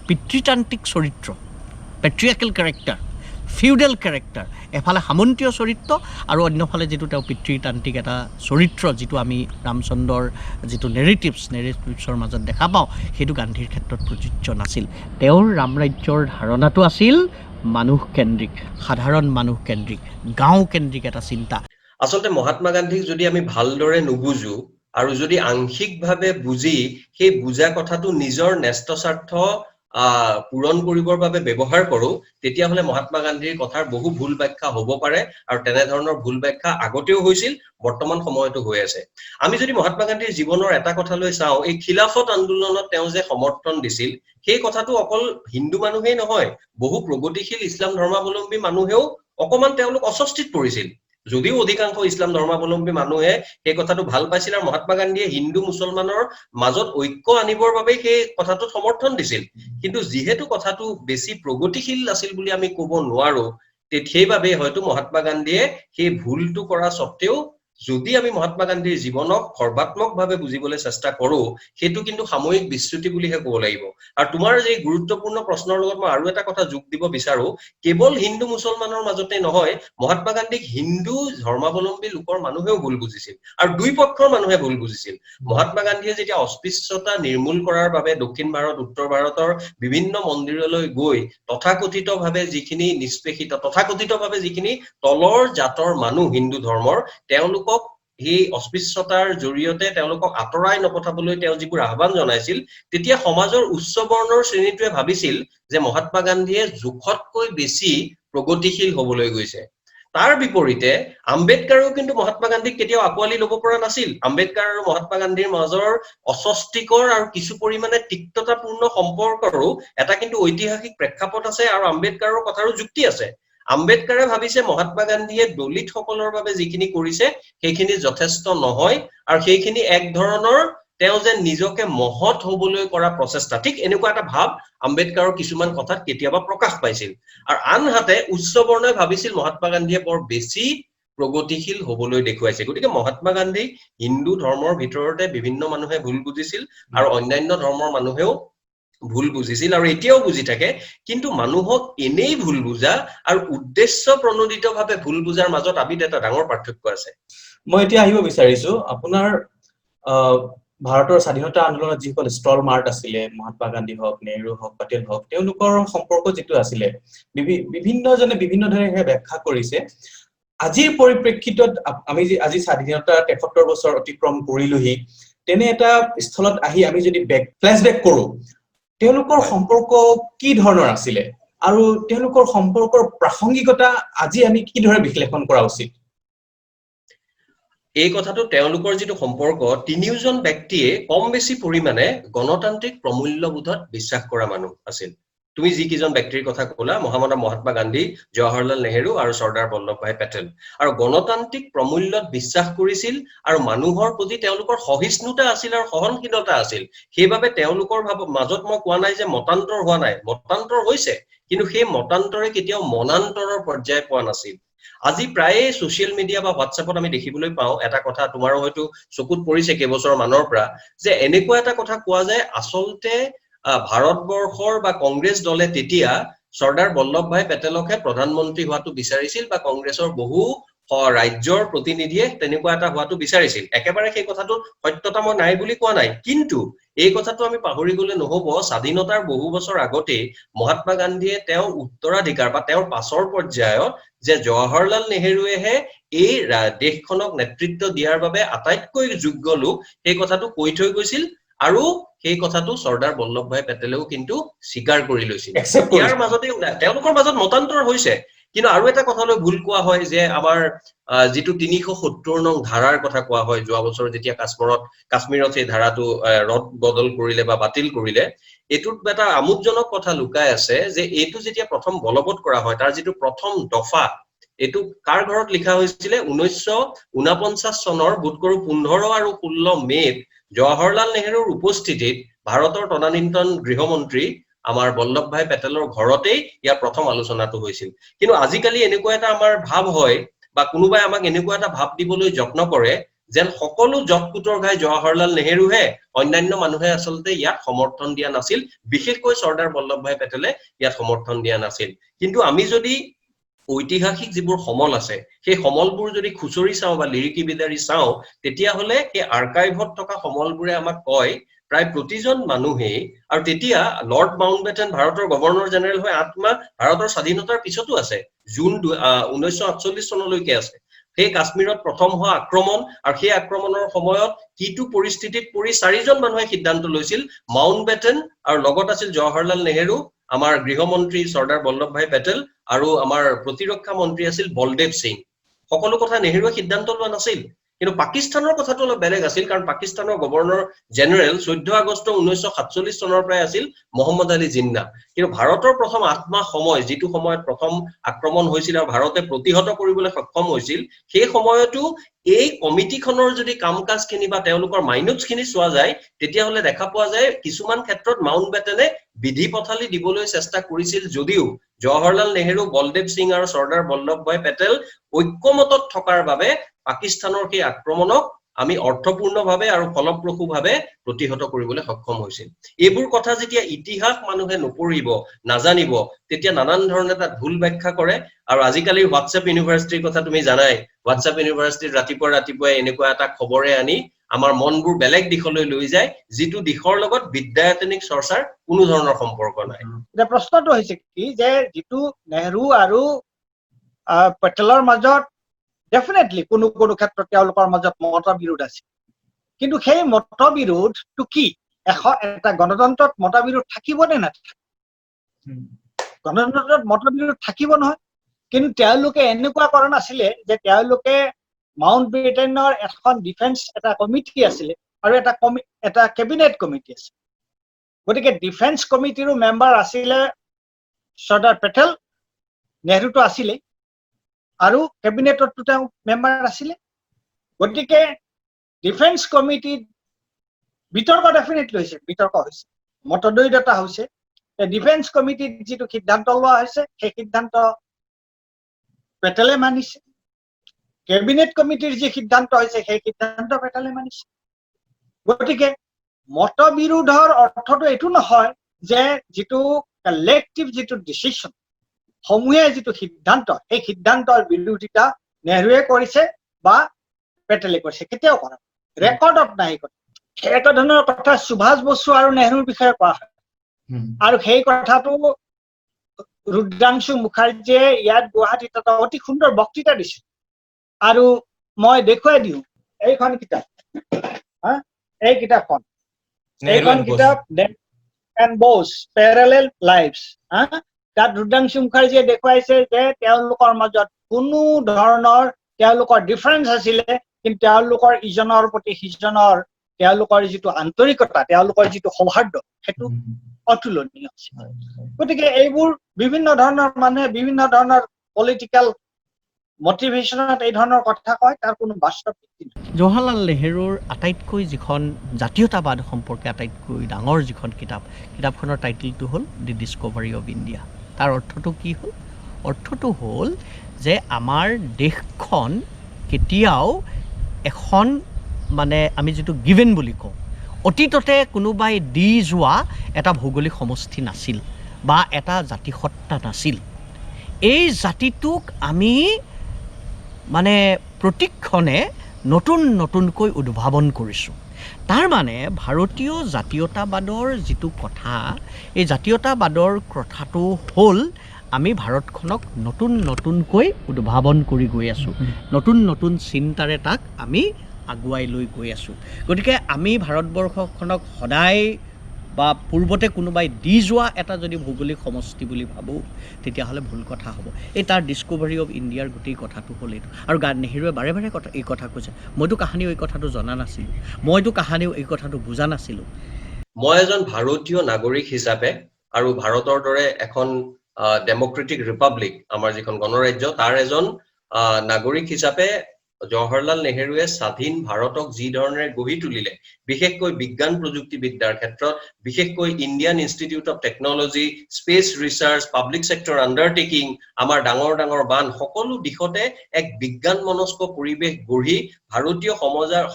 পিতৃতান্ত্ৰিক চৰিত্ৰ, পেট্ৰিয়াকেল কেৰেক্টাৰ, ফিউডেল কেৰেক্টাৰ, এফালে সামন্তীয় চৰিত্ৰ আৰু অন্যফালে যিটো তেওঁ পিতৃতান্ত্ৰিক এটা চৰিত্ৰ, যিটো আমি ৰামচন্দ্ৰৰ যিটো নেৰেটিভছৰ মাজত দেখা পাওঁ, সেইটো গান্ধীৰ ক্ষেত্ৰত প্ৰযোজ্য নাছিল। তেওঁৰ ৰাম ৰাজ্যৰ ধাৰণাটো আছিল মানুহকেন্দ্ৰিক, সাধাৰণ মানুহকেন্দ্ৰিক, গাঁওকেন্দ্ৰিক এটা চিন্তা। আচলতে মহাত্মা গান্ধীক যদি আমি ভালদৰে নুবুজো আৰু যদি আংশিকভাৱে বুজি সেই বুজা কথাটো নিজৰ ন্যস্ত স্বাৰ্থ পূৰণ কৰিবৰ বাবে ব্যৱহাৰ কৰোঁ, তেতিয়াহ'লে মহাত্মা গান্ধীৰ কথাৰ বহু ভুল ব্যাখ্যা হ'ব পাৰে। আৰু তেনেধৰণৰ ভুল ব্যাখ্যা আগতেও হৈছিল, বৰ্তমান সময়তো হৈ আছে। আমি যদি মহাত্মা গান্ধীৰ জীৱনৰ এটা কথালৈ চাওঁ, এই খিলাফত আন্দোলনত তেওঁ যে সমৰ্থন দিছিল, সেই কথাটো অকল হিন্দু মানুহেই নহয়, বহু প্ৰগতিশীল ইছলাম ধৰ্মাৱলম্বী মানুহেও অকণমান তেওঁলোক অস্বস্তিত পৰিছিল। যদিও অধিকাংশ ইছলাম ধৰ্মাৱলম্বী মানুহে সেই কথাটো ভাল পাইছিল আৰু মহাত্মা গান্ধীয়ে হিন্দু মুছলমানৰ মাজত ঐক্য আনিবৰ বাবে সেই কথাটো সমৰ্থন দিছিল কিন্তু যিহেতু কথাটো বেছি প্ৰগতিশীল আছিল বুলি আমি ক'ব নোৱাৰো সেইবাবে হয়তো মহাত্মা গান্ধীয়ে সেই ভুলটো কৰা সত্ত্বেও যদি আমি মহাত্মা গান্ধীৰ জীৱনক সৰ্বাত্মকভাৱে বুজিবলৈ চেষ্টা কৰো সেইটো কিন্তু সাময়িক বিস্মৃতি বুলিহে ক'ব লাগিব আৰু তোমাৰ এই গুৰুত্বপূৰ্ণ প্ৰশ্নৰ লগত মই আৰু এটা কথা যোগ দিব বিচাৰো কেৱল হিন্দু মুছলমানৰ মাজতে নহয় মহাত্মা গান্ধীক হিন্দু ধৰ্মাৱলম্বী লোকৰ মানুহেও ভুল বুজিছিল আৰু দুই পক্ষৰ মানুহে ভুল বুজিছিল মহাত্মা গান্ধীয়ে যেতিয়া অস্পৃশ্যতা নিৰ্মূল কৰাৰ বাবে দক্ষিণ ভাৰত উত্তৰ ভাৰতৰ বিভিন্ন মন্দিৰলৈ গৈ তথাকথিতভাৱে যিখিনি নিষ্পেষিত তথাকথিতভাৱে যিখিনি তলৰ জাতৰ মানুহ হিন্দু ধৰ্মৰ তেওঁলোকক এই অস্পৃশ্যতাৰ জৰিয়তে তেওঁলোকক আঁতৰাই নপঠাবলৈ তেওঁ যিবোৰ আহ্বান জনাইছিল তেতিয়া সমাজৰ উচ্চ বৰ্ণৰ শ্ৰেণীটোৱে ভাবিছিল যে মহাত্মা গান্ধীয়ে জোখতকৈ বেছি প্ৰগতিশীল হ'বলৈ গৈছে তাৰ বিপৰীতে আম্বেদকাৰেও কিন্তু মহাত্মা গান্ধীক কেতিয়াও আকোৱালি ল'ব পৰা নাছিল আম্বেদকাৰ আৰু মহাত্মা গান্ধীৰ মাজৰ অস্বস্তিকৰ আৰু কিছু পৰিমাণে তিক্ততাপূৰ্ণ সম্পৰ্কৰো এটা কিন্তু ঐতিহাসিক প্ৰেক্ষাপট আছে আৰু আম্বেদকাৰৰ কথাৰো যুক্তি আছে আম্বেদকাৰে ভাবিছে মহাত্মা গান্ধীয়ে দলিত সকলৰ বাবে যিখিনি কৰিছে সেইখিনি যথেষ্ট নহয় আৰু সেইখিনি এক ধৰণৰ তেওঁ যে নিজকে মহৎ হ'বলৈ কৰা প্ৰচেষ্টা ঠিক এনেকুৱা এটা ভাব আম্বেদকাৰৰ কিছুমান কথাত কেতিয়াবা প্ৰকাশ পাইছিল আৰু আনহাতে উচ্চ বৰ্ণই ভাবিছিল মহাত্মা গান্ধীয়ে বৰ বেছি প্ৰগতিশীল হ'বলৈ দেখুৱাইছে গতিকে মহাত্মা গান্ধী হিন্দু ধৰ্মৰ ভিতৰতে বিভিন্ন মানুহে ভুল বুজিছিল আৰু অন্যান্য ধৰ্মৰ মানুহেও ভুল বুজিছিল আৰু এতিয়াও বুজি থাকে কিন্তু মানুহক এনেই ভুল বুজা আৰু উদ্দেশ্য প্ৰণোদিতভাৱে ভুল বুজাৰ মাজত আবিত এটা ডাঙৰ পাৰ্থক্য আছে মই এতিয়া আহিব বিচাৰিছো আপোনাৰ ভাৰতৰ স্বাধীনতা আন্দোলনত যিসকল ষ্টল মাৰ্ট আছিলে মহাত্মা গান্ধী হওক নেহৰু হওক পেটেল হওক তেওঁলোকৰ সম্পৰ্ক যিটো আছিলে বিভিন্নজনে বিভিন্ন ধৰণে ব্যাখ্যা কৰিছে আজিৰ পৰিপ্ৰেক্ষিতত আমি আজি স্বাধীনতা ৭৩ বছৰ অতিক্ৰম কৰিলোহি তেনে এটা স্থলত আহি আমি যদি ফ্লেশবেক কৰো তেওঁলোকৰ সম্পৰ্ক কি ধৰণৰ আছিলে আৰু তেওঁলোকৰ সম্পৰ্কৰ প্ৰাসংগিকতা আজি আমি কি ধৰণে বিশ্লেষণ কৰা উচিত এই কথাটো তেওঁলোকৰ যিটো সম্পৰ্ক তিনিওজন ব্যক্তিয়ে কম বেছি পৰিমাণে গণতান্ত্ৰিক প্ৰমূল্যবোধত বিশ্বাস কৰা মানুহ আছিল তুমি যি কিজন ব্যক্তিৰ কথা ক'লা মহাত্মা গান্ধী জৱাহৰলাল নেহেৰু আৰু চৰ্দাৰ বল্লভভাই পেটেল আৰু গণতান্ত্ৰিক প্ৰমূল্যত বিশ্বাস কৰিছিল আৰু মানুহৰ প্ৰতি তেওঁলোকৰ সহিষ্ণুতা আছিল আৰু সহনশীলতা আছিল সেইবাবে তেওঁলোকৰ মাজত মই কোৱা নাই যে মতান্তৰ হোৱা নাই মতান্তৰ হৈছে কিন্তু সেই মতান্তৰে কেতিয়াও মনান্তৰৰ পৰ্যায় পোৱা নাছিল আজি প্ৰায়ে সোশ্যাল মিডিয়া বা হোৱাটছএপত আমি দেখিবলৈ পাওঁ এটা কথা তোমাৰো হয়তো চকুত পৰিছে কেইবছৰ মানৰ পৰা যে এনেকুৱা এটা কথা কোৱা যায় আচলতে ভাৰতবৰ্ষৰ বা কংগ্ৰেছ দলে তেতিয়া চৰ্দাৰ বল্লভভাই পেটেলকহে প্ৰধানমন্ত্ৰী হোৱাটো বিচাৰিছিল বা কংগ্ৰেছৰ বহু ৰাজ্যৰ প্ৰতিনিধিয়ে তেনেকুৱা এটা হোৱাটো বিচাৰিছিল একেবাৰে সেই কথাটো সত্যতা মই নাই বুলি কোৱা নাই কিন্তু এই কথাটো আমি পাহৰি গলে নহব স্বাধীনতাৰ বহু বছৰ আগতে মহাত্মা গান্ধীয়ে তেওঁ উত্তৰাধিকাৰ বা তেওঁৰ পাছৰ পৰ্যায়ত যে জৱাহৰলাল নেহেৰুৱেহে এই দেশখনক নেতৃত্ব দিয়াৰ বাবে আটাইতকৈ যোগ্য লোক সেই কথাটো কৈ থৈ গৈছিল আৰু সেই কথাটো চৰ্দাৰ বল্লভভাই পেটেলেও কিন্তু স্বীকাৰ কৰি লৈছিল ইয়াৰ মাজতে তেওঁলোকৰ মাজত মতান্তৰ হৈছে কিন্তু আৰু এটা কথালৈ ভুল কোৱা হয় যে আমাৰ যিটো ৩৭০ নং ধাৰাৰ কথা কোৱা হয় যোৱা বছৰ যেতিয়া কাশ্মীৰত সেই ধাৰাটো ৰদ বদল কৰিলে বা বাতিল কৰিলে এটোত এটা আমোদজনক কথা লুকাই আছে যে এইটো যেতিয়া প্ৰথম বলবৎ কৰা হয় তাৰ যিটো প্ৰথম দফা এইটো কাৰ ঘৰত লিখা হৈছিল ১৯৪৯ চনৰ বোধকৰো ১৫ আৰু ১৬ মেত জৱাহৰলাল নেহেৰুৰ উপস্থিতিত ভাৰতৰ তদানীন্তন গৃহমন্ত্ৰী আমাৰ বল্লভভাই পেটেলৰ ঘৰতেই ইয়াৰ প্ৰথম আলোচনাটো হৈছিল কিন্তু আজিকালি এনেকুৱা এটা আমাৰ ভাৱ হয় বা কোনোবাই আমাক এনেকুৱা এটা ভাৱ দিবলৈ যত্ন কৰে যেন সকলো জটপুতৰ ঘাই জৱাহৰলাল নেহেৰুহে অন্যান্য মানুহে আচলতে ইয়াত সমৰ্থন দিয়া নাছিল বিশেষকৈ চৰ্দাৰ বল্লভভাই পেটেলে ইয়াত সমৰ্থন দিয়া নাছিল কিন্তু আমি যদি ঐতিহাসিক যিবোৰ সমল আছে সেই সমলবোৰ যদি খুচৰি চাওঁ বা লিৰিকি বিদাৰি চাওঁ তেতিয়াহলে সেই আৰ্কাইভত থকা সমলবোৰে আমাক কয় প্ৰায় প্ৰতিজন মানুহেই আৰু তেতিয়া লৰ্ড মাউণ্টবেটেন ভাৰতৰ গভৰ্ণৰ জেনেৰেল হৈ ৮ মাহ ভাৰতৰ স্বাধীনতাৰ পিছতো আছে জুন ১৯৪৮ চনলৈকে আছে সেই কাশ্মীৰত প্ৰথম হোৱা আক্ৰমণ আৰু সেই আক্ৰমণৰ সময়ত কিটো পৰিস্থিতিত পৰি ৪জন মানুহে সিদ্ধান্ত লৈছিল মাউণ্টবেটেন আৰু লগত আছিল জৱাহৰলাল নেহেৰু আমাৰ গৃহমন্ত্ৰী চৰ্দাৰ বল্লভভাই পেটেল আৰু আমাৰ প্ৰতিৰক্ষা মন্ত্ৰী আছিল বলদেৱ সিং সকলো কথা নেহেৰুৱে সিদ্ধান্ত লোৱা নাছিল কিন্তু পাকিস্তানৰ কথাটো অলপ বেলেগ আছিল, কাৰণ পাকিস্তানৰ গভৰ্ণৰ জেনেৰেল 14 আগষ্ট 1947 চনৰ পৰাই আছিল মহম্মদ আলী জিন্না। কিন্তু ভাৰতৰ প্ৰথম 8 মাহ সময়, যিটো সময়ত প্ৰথম আক্ৰমণ হৈছিল আৰু ভাৰতে প্ৰতিহত কৰিবলৈ সক্ষম হৈছিল, সেই সময়তো এই কমিটিখনৰ যদি কাম কাজখিনি বা তেওঁলোকৰ মাইনুটছখিনি চোৱা যায়, তেতিয়াহ'লে দেখা পোৱা যায় কিছুমান ক্ষেত্ৰত মাউণ্ট বেটেনে বিধি পথালি দিবলৈ চেষ্টা কৰিছিল যদিও জৱাহৰলাল নেহেৰু, বলদেৱ সিং আৰু চৰ্দাৰ বল্লভভাই পেটেল ঐক্যমতত থকাৰ বাবে পাকিস্তানৰ সেই আক্ৰমণক আমি অৰ্থপূৰ্ণভাৱে আৰু ফলপ্ৰসূভাৱে প্ৰতিহত কৰিবলৈ সক্ষম হৈছিল। এইবোৰ কথা যেতিয়া ইতিহাস মানুহে নপঢ়িব, নাজানিব, তেতিয়া নানান ধৰণে তাত ভুল ব্যাখ্যা কৰে। আৰু আজিকালি হোৱাটছএপ ইউনিভাৰ্চিটিৰ কথা তুমি জানাই, হোৱাটছএপ ইউনিভাৰ্চিটিত ৰাতিপুৱাই এনেকুৱা এটা খবৰে আনি আমাৰ মনবোৰ বেলেগ দিশলৈ লৈ যায়, যিটো দিশৰ লগত বিদ্যায়তনিক চৰ্চাৰ কোনো ধৰণৰ সম্পৰ্ক নাই। এতিয়া প্ৰশ্নটো হৈছে কি যে যিটো নেহৰু আৰু পেটেলৰ মাজত ডেফিনেটলি কোনো কোনো ক্ষেত্ৰত তেওঁলোকৰ মাজত মতবিৰোধ আছে, কিন্তু সেই মতবিৰোধটো কি? এটা গণতন্ত্ৰত মতবিৰোধ থাকিব নে নাথাকে? গণতন্ত্ৰত মতবিৰোধ থাকিব নহয়, কিন্তু তেওঁলোকে এনেকুৱা কৰা নাছিলে যে তেওঁলোকে মাউণ্ট বেটেনৰ এখন ডিফেন্স এটা কমিটি আছিলে আৰু এটা কেবিনেট কমিটি আছে। গতিকে ডিফেন্স কমিটিৰো মেম্বাৰ আছিলে চৰ্দাৰ পেটেল, নেহৰুটো আছিলে, আৰু কেবিনেটতো তেওঁ মেম্বাৰ আছিলে। গতিকে ডিফেন্স কমিটিত বিতৰ্ক ডেফিনেটলি হৈছে, বিতৰ্ক হৈছে, মতদ্বৈধতা হৈছে। ডিফেন্স কমিটিত যিটো সিদ্ধান্ত লোৱা হৈছে সেই সিদ্ধান্ত পেটেলে মানিছে, কেবিনেট কমিটিৰ যি সিদ্ধান্ত হৈছে সেই সিদ্ধান্ত পেটেলে মানিছে। গতিকে মতবিৰোধৰ অৰ্থটো এইটো নহয় যে যিটো কালেক্টিভ যিটো ডিচিশ্যন, সমূহে যিটো সিদ্ধান্ত, সেই সিদ্ধান্তৰ বিৰোধিতা নেহৰুৱে কৰিছে বা পেটেলে কৰিছে, কেতিয়াও কৰা ৰেকৰ্ডত নাই। একেধৰণৰ কথা সুভাষ বসু আৰু নেহৰুৰ বিষয়ে কোৱা হয়, আৰু সেই কথাটো ৰুদ্ৰাংশু মুখাৰ্জীয়ে ইয়াত গুৱাহাটীত এটা অতি সুন্দৰ বক্তৃতা দিছিল, আৰু মই দেখুৱাই দিওঁ এইখন কিতাপ, এই কিতাপখন, এইখন কিতাপ এণ্ড বোছ পেৰেলেল লাইভছ। তাত ৰুদ্ৰাংশু মুখাৰ্জীয়ে দেখুৱাইছে যে তেওঁলোকৰ মাজত কোনো ধৰণৰ তেওঁলোকৰ ডিফাৰেঞ্চ আছিলে, কিন্তু তেওঁলোকৰ ইজনৰ প্ৰতি সিজনৰ তেওঁলোকৰ যিটো আন্তৰিকতা, তেওঁলোকৰ যিটো সৌহাৰ্দ্য, সেইটো অতুলনীয় আছিল। গতিকে এইবোৰ বিভিন্ন ধৰণৰ মানুহে বিভিন্ন ধৰণৰ পলিটিকেল মটিভেশ্যনত এই ধৰণৰ কথা কয়, তাৰ কোনো বাস্তৱ ভিত্তি নাই। জৱাহৰলাল নেহেৰুৰ আটাইতকৈ যিখন জাতীয়তাবাদ সম্পৰ্কে আটাইতকৈ ডাঙৰ যিখন কিতাপখনৰ টাইটেলটো হ'ল দি ডিস্কভাৰী অৱ ইণ্ডিয়া। তাৰ অৰ্থটো কি হ'ল? অৰ্থটো হ'ল যে আমাৰ দেশখন কেতিয়াও এখন মানে আমি যিটো গিভেন বুলি কওঁ, অতীততে কোনোবাই দি যোৱা এটা ভৌগোলিক সমষ্টি নাছিল বা এটা জাতিসত্তা নাছিল। এই জাতিটোক আমি মানে প্ৰতিক্ষণে নতুনকৈ উদ্ভাৱন কৰিছোঁ। তাৰ মানে ভাৰতীয় জাতীয়তাবাদৰ যিটো কথা, এই জাতীয়তাবাদৰ কথাটো হ'ল আমি ভাৰতখনক নতুনকৈ উদ্ভাৱন কৰি গৈ আছোঁ, নতুন চিন্তাৰে তাক আমি আগুৱাই লৈ গৈ আছোঁ। গতিকে আমি ভাৰতবৰ্ষখনক সদায় বা পূৰ্বতে কোনোবাই দি যোৱা এটা যদি ভৌগোলিক সমষ্টি বুলি ভাবোঁ, তেতিয়াহ'লে ভুল কথা হ'ব। এই তাৰ ডিস্কভাৰী অৱ ইণ্ডিয়াৰ গোটেই কথাটো হ'ল এইটো। আৰু নেহেৰুৱে বাৰে এই কথা কৈছে, মইতো কাহানিও এই কথাটো জনা নাছিলোঁ, মইতো কাহানিও এই কথাটো বুজা নাছিলোঁ। মই এজন ভাৰতীয় নাগৰিক হিচাপে আৰু ভাৰতৰ দৰে এখন ডেমক্ৰেটিক ৰিপাব্লিক, আমাৰ যিখন গণৰাজ্য, তাৰ এজন নাগৰিক হিচাপে জৱাহৰলাল নেহেৰুৱে স্বাধীন ভাৰতক যি ধৰণে গঢ়ি তুলিলে, বিশেষকৈ বিজ্ঞান প্ৰযুক্তিবিদ্যাৰ ক্ষেত্ৰত, বিশেষকৈ Indian institute of technology, space research, public sector undertaking, আমাৰ ডাঙৰ বান, সকলো দিশতে এক বিজ্ঞান মনস্ক পৰিৱেশ গঢ়ি ভাৰতীয়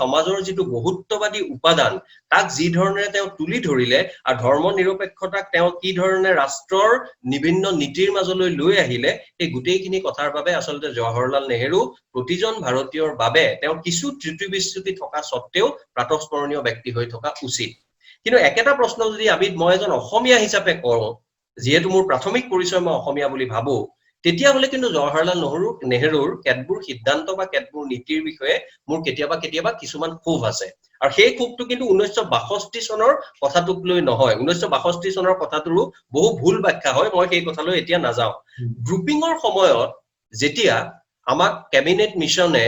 সমাজৰ যিটো বহুত্ববাদী উপাদান, তাক যি ধৰণে তেওঁ তুলি ধৰিলে, আৰু ধৰ্ম নিৰপেক্ষতাক তেওঁ কি ধৰণে ৰাষ্ট্ৰৰ বিভিন্ন নীতিৰ মাজলৈ লৈ আহিলে, এই গোটেইখিনি কথাৰ বাবে আচলতে জৱাহৰলাল নেহেৰু প্ৰতিজন ভাৰতীয়ৰ বাবে তেওঁ কিছু ত্ৰুটি বিচ্যুতি থকা স্বত্তেও প্ৰাতঃস্মৰণীয় ব্যক্তি হৈ থকা উচিত। কিন্তু একেটা প্ৰশ্ন যদি মই এজন অসমীয়া হিচাপে কওঁ, যিহেতু মোৰ প্ৰাথমিক পৰিচয় মই অসমীয়া বুলি ভাবো, তেতিয়াহ'লে কিন্তু জৱাহৰলাল নেহেৰুৰ কেতবোৰ সিদ্ধান্ত বা কেতবোৰ নীতিৰ বিষয়ে মোৰ কেতিয়াবা কিছুমান ক্ষোভ আছে। আৰু সেই ক্ষোভটো কিন্তু 1962 চনৰ কথাটোক লৈ নহয়, 1962 চনৰ কথাটোৰো বহু ভুল ব্যাখ্যা হয়, মই সেই কথালৈ এতিয়া নাযাওঁ। গ্ৰুপিঙৰ সময়ত যেতিয়া আমাক কেবিনেট মিছনে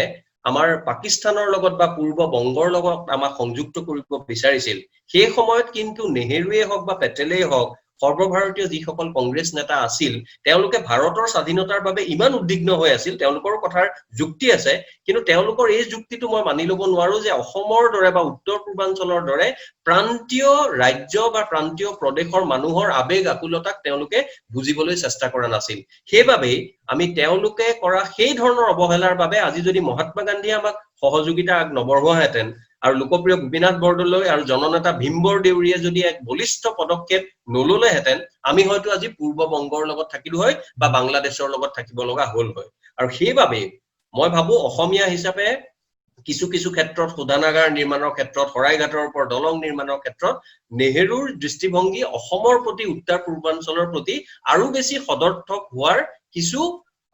আমাৰ পাকিস্তানৰ লগত বা পূৰ্ব বংগৰ লগত আমাক সংযুক্ত কৰিব বিচাৰিছিল সেই সময়ত কিন্তু নেহেৰুৱে হওক বা পেটেলেই হওক সৰ্বভাৰতীয় যিসকল কংগ্ৰেছ নেতা আছিল তেওঁলোকে ভাৰতৰ স্বাধীনতাৰ বাবে ইমান উদ্বিগ্ন হৈ আছিল তেওঁলোকৰ কথাৰ যুক্তি আছে কিন্তু তেওঁলোকৰ এই যুক্তিটো মই মানি ল'ব নোৱাৰো যে অসমৰ দৰে বা উত্তৰ পূৰ্বাঞ্চলৰ দৰে প্ৰান্তীয় ৰাজ্য বা প্ৰান্তীয় প্ৰদেশৰ মানুহৰ আবেগ আকুলতাক তেওঁলোকে বুজিবলৈ চেষ্টা কৰা নাছিল সেইবাবে আমি তেওঁলোকে কৰা সেই ধৰণৰ অৱহেলাৰ বাবে আজি যদি মহাত্মা গান্ধীয়ে আমাক সহযোগিতা আগ নবঢ়োৱাহেঁতেন আৰু লোকপ্ৰিয় গোপীনাথ বৰদলৈ আৰু জননেতা ভীমবৰ দেউৰীয়ে যদি এক বলিষ্ঠ পদক্ষেপ নললেহেঁতেন আমি হয়তো আজি পূৰ্ব বংগৰ লগত থাকিলো হয় বা বাংলাদেশৰ লগত থাকিব লগা হল হয় আৰু সেইবাবে মই ভাবো অসমীয়া হিচাপে কিছু কিছু ক্ষেত্ৰত শোধনাগাৰ নিৰ্মাণৰ ক্ষেত্ৰত শৰাইঘাটৰ ওপৰত দলং নিৰ্মাণৰ ক্ষেত্ৰত নেহেৰুৰ দৃষ্টিভংগী অসমৰ প্ৰতি উত্তৰ পূৰ্বাঞ্চলৰ প্ৰতি আৰু বেছি সদৰ্থক হোৱাৰ কিছু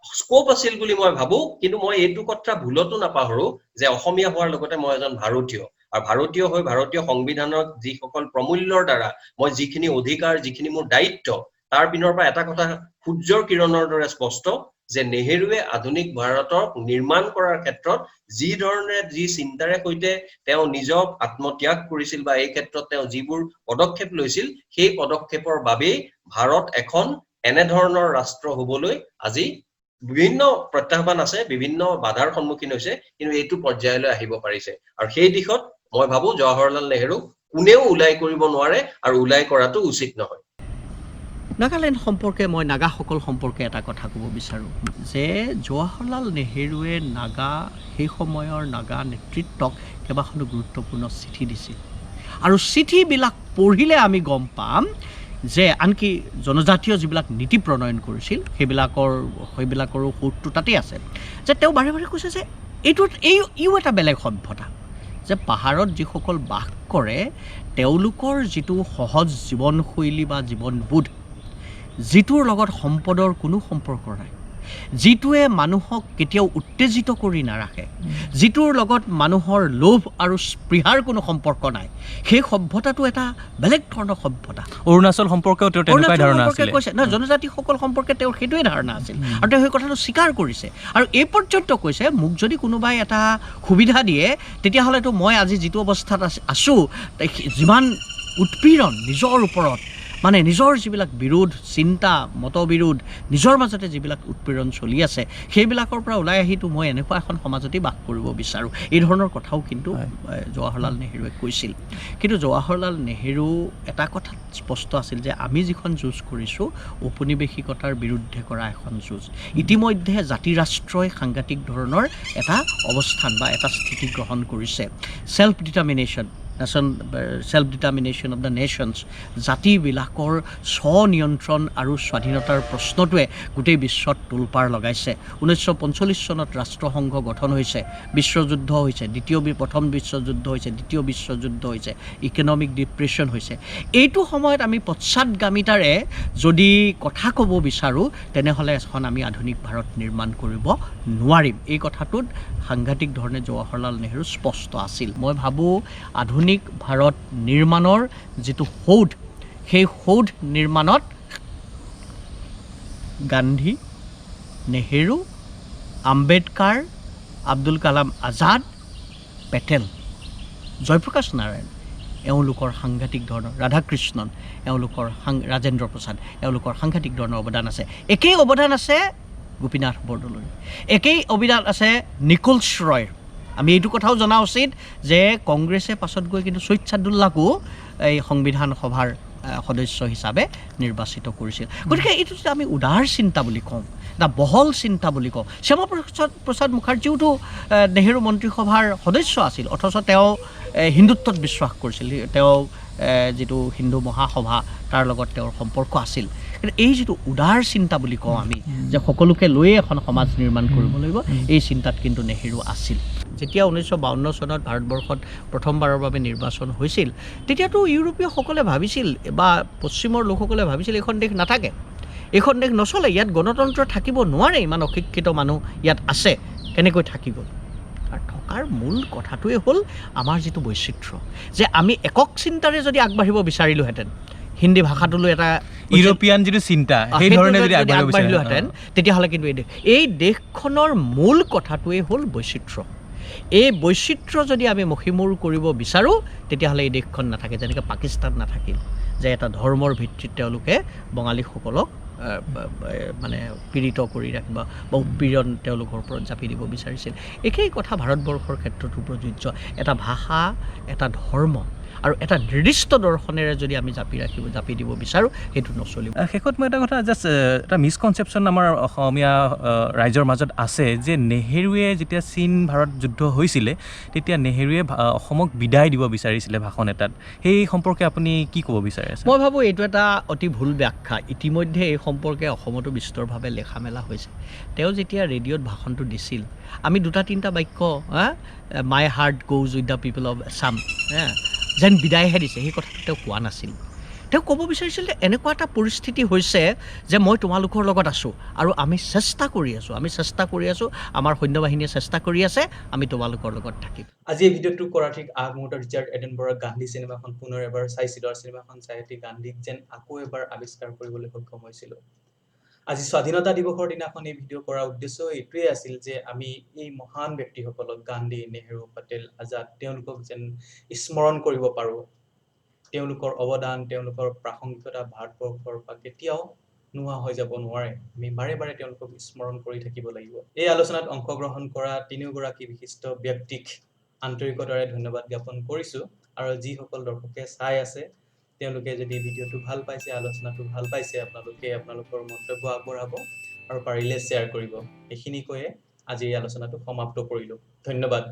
স্কোপ আছিল বুলি মই ভাবো কিন্তু মই এইটো কথা ভুলতো নাপাহৰো যে অসমীয়া হোৱাৰ লগতে মই এজন ভাৰতীয় আৰু ভাৰতীয় হৈ ভাৰতীয় সংবিধানত যিসকল প্ৰমূল্যৰ দ্বাৰা মই যিখিনি অধিকাৰ যিখিনি মোৰ দায়িত্ব তাৰ পিনৰ পৰা এটা কথা সূৰ্যৰ কিৰণৰ দৰে স্পষ্ট যে নেহেৰুৱে আধুনিক ভাৰতক নিৰ্মাণ কৰাৰ ক্ষেত্ৰত যি ধৰণে যি চিন্তাৰে সৈতে তেওঁ নিজক আত্মত্যাগ কৰিছিল বা এই ক্ষেত্ৰত তেওঁ যিবোৰ পদক্ষেপ লৈছিল সেই পদক্ষেপৰ বাবেই ভাৰত এখন এনে ধৰণৰ ৰাষ্ট্ৰ হ'বলৈ আজি বিভিন্ন প্ৰত্যাহ্বান আছে বিভিন্ন বাধাৰ সন্মুখীন হৈছে কিন্তু এইটো পৰ্যায়লৈ আহিব পাৰিছে আৰু সেই দিশত মই ভাবো জৱাহৰলাল নেহেৰু কোনেও উলাই কৰিব নোৱাৰে আৰু উলাই কৰাটো উচিত নহয় নাগালেণ্ড সম্পৰ্কে মই নাগাসকল সম্পৰ্কে এটা কথা ক'ব বিচাৰোঁ যে জৱাহৰলাল নেহেৰুৱে সেই সময়ৰ নাগা নেতৃত্বক কেইবাখনো গুৰুত্বপূৰ্ণ চিঠি দিছিল আৰু চিঠিবিলাক পঢ়িলে আমি গম পাম যে আনকি জনজাতীয় যিবিলাক নীতি প্ৰণয়ন কৰিছিল সেইবিলাকৰো সুৰটো তাতেই আছে যে তেওঁ বাৰে বাৰে কৈছে যে ইও এটা বেলেগ সভ্যতা যে পাহাৰত যিসকল বাস কৰে তেওঁলোকৰ যিটো সহজ জীৱনশৈলী বা জীৱনবোধ যিটোৰ লগত সম্পদৰ কোনো সম্পৰ্ক নাই যিটোৱে মানুহক কেতিয়াও উত্তেজিত কৰি নাৰাখে যিটোৰ লগত মানুহৰ লোভ আৰু স্পৃহাৰ কোনো সম্পৰ্ক নাই সেই সভ্যতাটো এটা বেলেগ ধৰণৰ সভ্যতা অৰুণাচল সম্পৰ্কেও তেওঁৰ তেনেকুৱাই ধাৰণা আছিল কৈছে না জনজাতিসকল সম্পৰ্কে তেওঁৰ সেইটোৱে ধাৰণা আছিল আৰু তেওঁ সেই কথাটো স্বীকাৰ কৰিছে আৰু এই পৰ্যন্ত কৈছে মোক যদি কোনোবাই এটা সুবিধা দিয়ে তেতিয়াহ'লেতো মই আজি যিটো অৱস্থাত আছোঁ যিমান উৎপীড়ন নিজৰ ওপৰত মানে নিজৰ যিবিলাক বিৰোধ চিন্তা মতবিৰোধ নিজৰ মাজতে যিবিলাক উৎপীড়ন চলি আছে সেইবিলাকৰ পৰা ওলাই আহিতো মই এনেকুৱা এখন সমাজতেই বাস কৰিব বিচাৰোঁ এই ধৰণৰ কথাও কিন্তু জৱাহৰলাল নেহেৰুৱে কৈছিল কিন্তু জৱাহৰলাল নেহেৰু এটা কথা স্পষ্ট আছিল যে আমি যিখন যুঁজ কৰিছোঁ ঔপনিৱেশিকতাৰ বিৰুদ্ধে কৰা এখন যুঁজ ইতিমধ্যে জাতি ৰাষ্ট্ৰই সাংঘাতিক ধৰণৰ এটা অৱস্থান বা এটা স্থিতি গ্ৰহণ কৰিছে self determination of the nations জাতিবিলাকৰ স্বনিয়ন্ত্ৰণ আৰু স্বাধীনতাৰ প্ৰশ্নটোৱে গোটেই বিশ্বত তোলপাৰ লগাইছে 1945 চনত ৰাষ্ট্ৰসংঘ গঠন হৈছে বিশ্বযুদ্ধ হৈছে প্ৰথম বিশ্বযুদ্ধ হৈছে দ্বিতীয় বিশ্বযুদ্ধ হৈছে ইকনমিক ডিপ্ৰেশ্যন হৈছে এইটো সময়ত আমি পশ্চাদগামিতাৰে যদি কথা ক'ব বিচাৰোঁ তেনেহ'লে এখন আমি আধুনিক ভাৰত নিৰ্মাণ কৰিব নোৱাৰিম এই কথাটোত সাংঘাতিক ধৰণে জৱাহৰলাল নেহেৰু স্পষ্ট আছিল মই ভাবোঁ আধুনিক ভাৰত নিৰ্মাণৰ যিটো সৌধ সেই সৌধ নিৰ্মাণত গান্ধী নেহেৰু আম্বেদকাৰ আব্দুল কালাম আজাদ পেটেল জয়প্ৰকাশ নাৰায়ণ এওঁলোকৰ সাংঘাতিক ধৰণৰ ৰাধাকৃষ্ণন এওঁলোকৰ ৰাজেন্দ্ৰ প্ৰসাদ এওঁলোকৰ সাংঘাতিক ধৰণৰ অৱদান আছে একেই অৱদান আছে গোপীনাথ বৰদলৈৰ একেই অৱদান আছে নিকোলছ ৰয়ৰ আমি এইটো কথাও জনা উচিত যে কংগ্ৰেছে পাছত গৈ কিন্তু সৈয়দ ছাদুল্লাহকো এই সংবিধান সভাৰ সদস্য হিচাপে নিৰ্বাচিত কৰিছিল গতিকে এইটো যদি আমি উদাৰ চিন্তা বুলি কওঁ এটা বহল চিন্তা বুলি কওঁ শ্যামাপ্ৰসাদ মুখাৰ্জীওতো নেহেৰু মন্ত্ৰীসভাৰ সদস্য আছিল অথচ তেওঁ হিন্দুত্বত বিশ্বাস কৰিছিল তেওঁ যিটো হিন্দু মহাসভা তাৰ লগত তেওঁৰ সম্পৰ্ক আছিল কিন্তু এই যিটো উদাৰ চিন্তা বুলি কওঁ আমি যে সকলোকে লৈয়ে এখন সমাজ নিৰ্মাণ কৰিব লাগিব এই চিন্তাত কিন্তু নেহেৰু আছিল যেতিয়া 1952 চনত ভাৰতবৰ্ষত প্ৰথমবাৰৰ বাবে নিৰ্বাচন হৈছিল তেতিয়াতো ইউৰোপীয়সকলে ভাবিছিল বা পশ্চিমৰ লোকসকলে ভাবিছিল এইখন দেশ নাথাকে এইখন দেশ নচলে ইয়াত গণতন্ত্ৰ থাকিব নোৱাৰে ইমান অশিক্ষিত মানুহ ইয়াত আছে কেনেকৈ থাকি গ'ল আৰু থকাৰ মূল কথাটোৱে হ'ল আমাৰ যিটো বৈচিত্ৰ্য যে আমি একক চিন্তাৰে যদি আগবাঢ়িব বিচাৰিলোহেঁতেন হিন্দী ভাষাটোলৈ এটা ইউৰোপীয়ান যিটো চিন্তা সেই ধৰণে যদি আগবাঢ়িলোহেঁতেন তেতিয়াহ'লে কিন্তু এই দেশখনৰ মূল কথাটোৱে হ'ল বৈচিত্ৰ্য এই বৈচিত্ৰ্য যদি আমি মষিমূৰ কৰিব বিচাৰোঁ তেতিয়াহ'লে এই দেশখন নাথাকে, যেনেকৈ পাকিস্তান নাথাকিল, যে এটা ধৰ্মৰ ভিত্তিত তেওঁলোকে বঙালীসকলক মানে পীড়িত কৰি ৰাখিব বা উৎপীড়ন তেওঁলোকৰ ওপৰত জাপি দিব বিচাৰিছিল। একেই কথা ভাৰতবৰ্ষৰ ক্ষেত্ৰতো প্ৰযোজ্য। এটা ভাষা, এটা ধৰ্ম আৰু এটা নিৰ্দিষ্ট দৰ্শনেৰে যদি আমি জাপি দিব বিচাৰোঁ সেইটো নচলিব। শেষত মই এটা কথা জাষ্ট এটা মিছকনচেপশ্যন আমাৰ অসমীয়া ৰাইজৰ মাজত আছে যে নেহেৰুৱে যেতিয়া চীন ভাৰত যুদ্ধ হৈছিলে তেতিয়া নেহেৰুৱে অসমক বিদায় দিব বিচাৰিছিলে ভাষণ এটাত। সেই সম্পৰ্কে আপুনি কি ক'ব বিচাৰে? মই ভাবোঁ এইটো এটা অতি ভুল ব্যাখ্যা। ইতিমধ্যে এই সম্পৰ্কে অসমতো বিস্তৰভাৱে লেখা মেলা হৈছে। তেওঁ যেতিয়া ৰেডিঅ'ত ভাষণটো দিছিল আমি 2-3টা বাক্য my heart goes with the people of Assam যেন বিদায়হে দিছে, সেই কথাটো তেওঁ কোৱা নাছিল। তেওঁ ক'ব বিচাৰিছিল যে এনেকুৱা এটা পৰিস্থিতি হৈছে যে মই তোমালোকৰ লগত আছোঁ আৰু আমি চেষ্টা কৰি আছোঁ, আমাৰ সৈন্যবাহিনীয়ে চেষ্টা কৰি আছে, আমি তোমালোকৰ লগত থাকিম। আজি এই ভিডিঅ'টো কৰাৰ ঠিক আগমুহূৰ্তত ৰিচাৰ্ড এটনবৰৰ গান্ধী চিনেমাখন পুনৰ এবাৰ চাইছিলোঁ আৰু চিনেমাখন চাই এটি গান্ধীক যেন আকৌ এবাৰ আৱিষ্কাৰ কৰিবলৈ সক্ষম হৈছিলোঁ। আজি স্বাধীনতা দিৱসৰ দিনাখন এই ভিডিঅ' কৰাৰ উদ্দেশ্য এইটোৱে আছিল যে আমি এই মহান ব্যক্তিসকলক গান্ধী, নেহেৰু, পেটেল, আজাদ তেওঁলোকক যেন স্মৰণ কৰিব পাৰোঁ। তেওঁলোকৰ অৱদান, তেওঁলোকৰ প্ৰাসংগিকতা ভাৰতবৰ্ষৰ পৰা কেতিয়াও নোহোৱা হৈ যাব নোৱাৰে। আমি বাৰে বাৰে তেওঁলোকক স্মৰণ কৰি থাকিব লাগিব। এই আলোচনাত অংশগ্ৰহণ কৰা তিনিওগৰাকী বিশিষ্ট ব্যক্তিক আন্তৰিকতাৰে ধন্যবাদ জ্ঞাপন কৰিছোঁ। আৰু যিসকল দৰ্শকে চাই আছে তেওঁলোকে যদি ভিডিঅ'টো ভাল পাইছে, আলোচনাটো ভাল পাইছে, আপোনালোকে আপোনালোকৰ মন্তব্য আগবঢ়াব আৰু পাৰিলে শ্বেয়াৰ কৰিব। এইখিনি কৈয়ে আজি এই আলোচনাটো সমাপ্ত কৰিলোঁ। ধন্যবাদ।